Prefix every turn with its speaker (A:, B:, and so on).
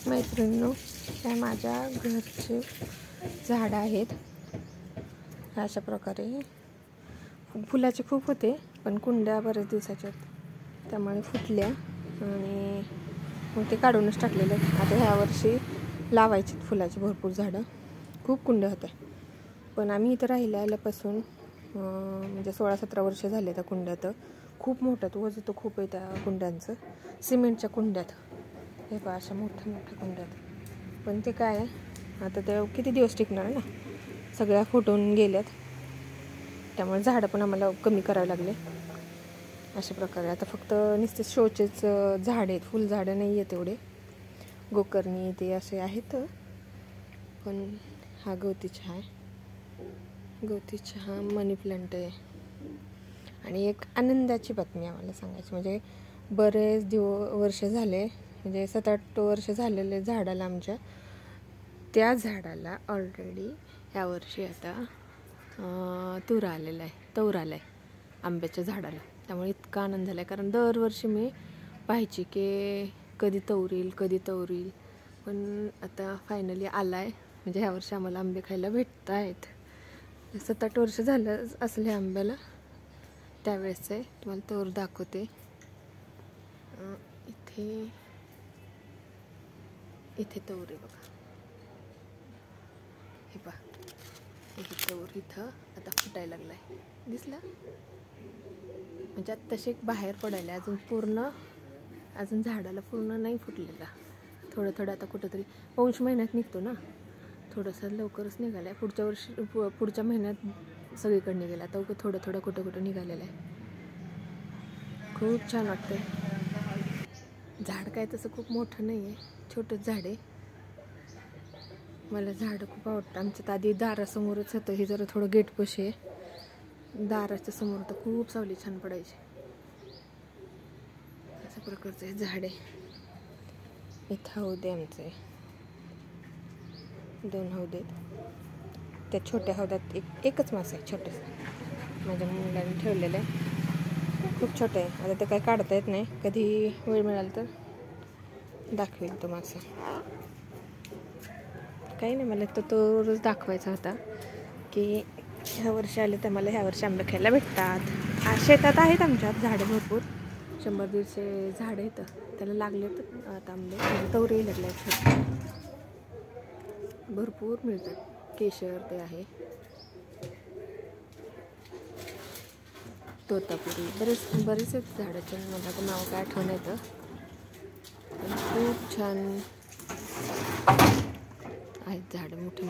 A: मैत्रिणींनो, हे माझ्या घरचे झाड आहेत. अशा प्रकारे फुलाचे खूप होते, पण कुंड्या बऱ्याच दिवसाच्या त्यामुळे फुटल्या आणि मग ते काढूनच टाकलेले. आता ह्या वर्षी लावायची फुलाची भरपूर झाडं. खूप कुंड्या होत्या, पण आम्ही इथं आल्यापासून म्हणजे 16-17 वर्ष झाले त्या कुंड्यात. खूप मोठ्यात वजन तर खूप आहे त्या कुंड्यांचं. सिमेंटच्या कुंड्यात हे पहा, अशा मोठ्या मोठ्या कुंड्यात. पण ते काय आता ते किती दिवस टिकणार ना, सगळ्या फुटून गेल्यात. त्यामुळे झाडं पण आम्हाला कमी करावे लागले. अशा प्रकारे आता फक्त नुसते शोचेच झाड आहेत, फुलझाडं नाही आहेत एवढे. गोकर्णी ते असे आहेत. पण हा गवती चहा आहे, गवती चहा, मनी प्लांट आहे. आणि एक आनंदाची बातमी आम्हाला सांगायची, म्हणजे बरेच वर्ष झाले, म्हणजे 7-8 वर्ष झालेले झाडाला, आमच्या त्या झाडाला ऑलरेडी ह्या वर्षी आता तूर आलेला आहे, तौर आला आहे आंब्याच्या झाडाला. त्यामुळे इतका आनंद झाला आहे, कारण दरवर्षी मी पाहायची की कधी तौर येईल, पण आता फायनली आला आहे. म्हणजे ह्या वर्षी आम्हाला आंबे खायला भेटत आहेत. 7-8 वर्ष झालं असले आंब्याला. त्यावेळेस आहे, तुम्हाला तौर दाखवते. इथे तौर आहे बघा, हे पहा, इथे तौर इथं आता फुटायला लागलाय, दिसला? म्हणजे आता तसे बाहेर पडायला अजून झाडाला पूर्ण नाही फुटलेला. थोडं आता कुठंतरी पौष महिन्यात निघतो ना, थोडंसं लवकरच निघाला आहे. पुढच्या महिन्यात सगळीकडे निघाला. आता थोडं कुठं निघालेलं आहे. खूप छान वाटतं. झाड काय तसं खूप मोठं नाही आहे, छोटंच झाड आहे. मला झाडं खूप आवडतं. आमच्यात आधी दारासमोरच होतं, हे जरा थोडं गेटपाशी आहे. दाराच्या समोर तर खूप सावली छान पडायची. अशा प्रकारचं हे झाड आहे. इथं हौद आहे आमचे, 2 हौद आहेत. त्या छोट्या हौदात एकच मासा आहे, छोटंसं, माझ्या मुलाने ठेवलेलं आहे. खूप छोटं आहे. आता ते काही काढता येत नाही, कधी वेळ मिळाला तर दाखवेल तो मासा. काही नाही, मला तो रोज दाखवायचा होता की ह्या वर्षी आले तर मला ह्या वर्षी आंबे खायला भेटतात. शेतात आहेत आमच्यात झाडं भरपूर, 100-150 झाडं येतं, त्याला लागले तर आता आंबे तौरही लागले आहेत. भरपूर मिळतात. केशर ते आहे, तोतापुरी, बरेच आहेत झाडाचे. मला तर नाव काय आठवण येतं, पण खूप छान आहेत झाडं, मोठी.